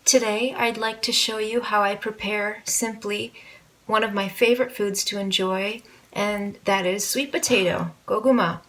Today, I'd like to show you how I prepare simply one of my favorite foods to enjoy, and that is sweet potato, Goguma.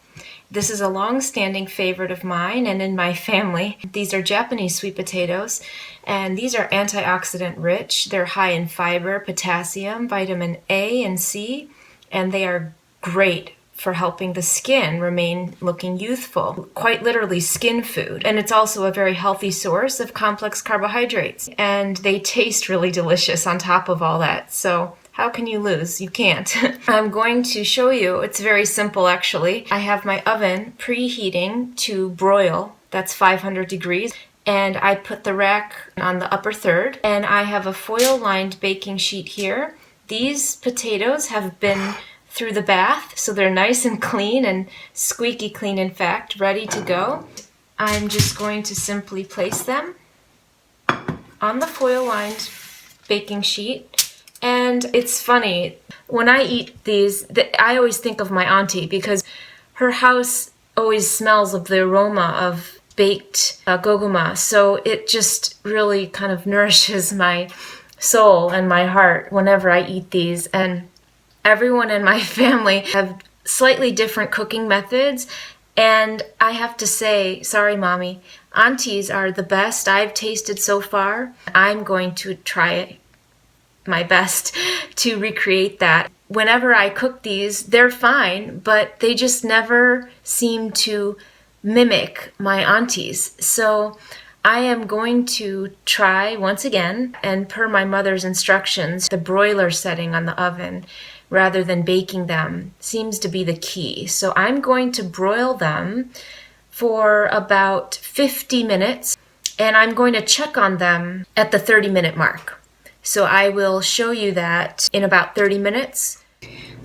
This is a long-standing favorite of mine and in my family. These are Japanese sweet potatoes, and these are antioxidant rich. They're high in fiber, potassium, vitamin A and C, and they are great for helping the skin remain looking youthful. Quite literally skin food. And it's also a very healthy source of complex carbohydrates. And they taste really delicious on top of all that. So how can you lose? You can't. I'm going to show you. It's very simple actually. I have my oven preheating to broil. That's 500 degrees. And I put the rack on the upper third. And I have a foil-lined baking sheet here. These potatoes have been through the bath, so they're nice and clean and squeaky clean, in fact, ready to go. I'm just going to simply place them on the foil-lined baking sheet. And it's funny, when I eat these, I always think of my auntie because her house always smells of the aroma of baked goguma, so it just really kind of nourishes my soul and my heart whenever I eat these. And everyone in my family have slightly different cooking methods, and I have to say, sorry mommy, aunties are the best I've tasted so far. I'm going to try my best to recreate that. Whenever I cook these, they're fine, but they just never seem to mimic my aunties. So I am going to try once again, and per my mother's instructions, the broiler setting on the oven rather than baking them seems to be the key. So I'm going to broil them for about 50 minutes, and I'm going to check on them at the 30-minute mark. So I will show you that in about 30 minutes.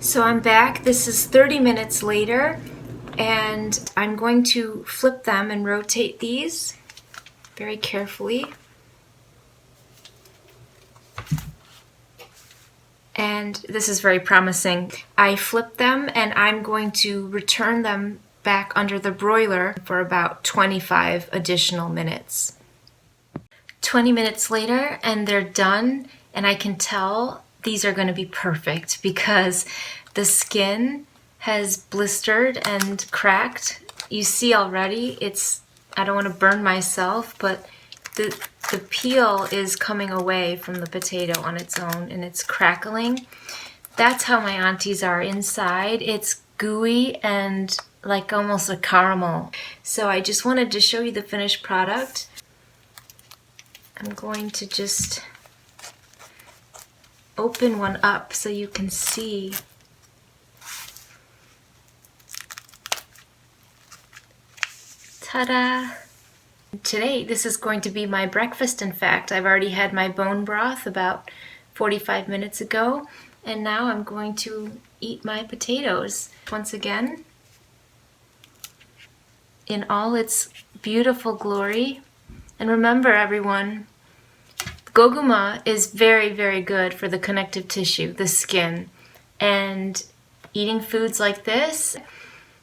So I'm back. This is 30 minutes later, and I'm going to flip them and rotate these very carefully. And this is very promising. I flip them and I'm going to return them back under the broiler for about 25 additional minutes. 20 minutes later and they're done, and I can tell these are going to be perfect because the skin has blistered and cracked. You see already, I don't want to burn myself, but the peel is coming away from the potato on its own and it's crackling. That's how my aunties are inside. It's gooey and like almost a caramel. So I just wanted to show you the finished product. I'm going to just open one up so you can see. Ta-da! Today, this is going to be my breakfast, in fact. I've already had my bone broth about 45 minutes ago, and now I'm going to eat my potatoes. Once again, in all its beautiful glory. And remember, everyone, Goguma is very, very good for the connective tissue, the skin. And eating foods like this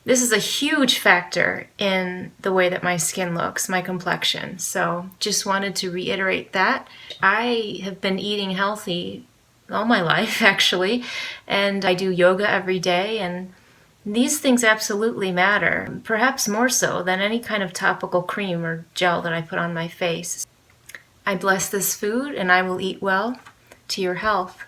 is a huge factor in the way that my skin looks, my complexion. So just wanted to reiterate that. I have been eating healthy all my life, actually, and I do yoga every day, and these things absolutely matter, perhaps more so than any kind of topical cream or gel that I put on my face. I bless this food, and I will eat well. To your health.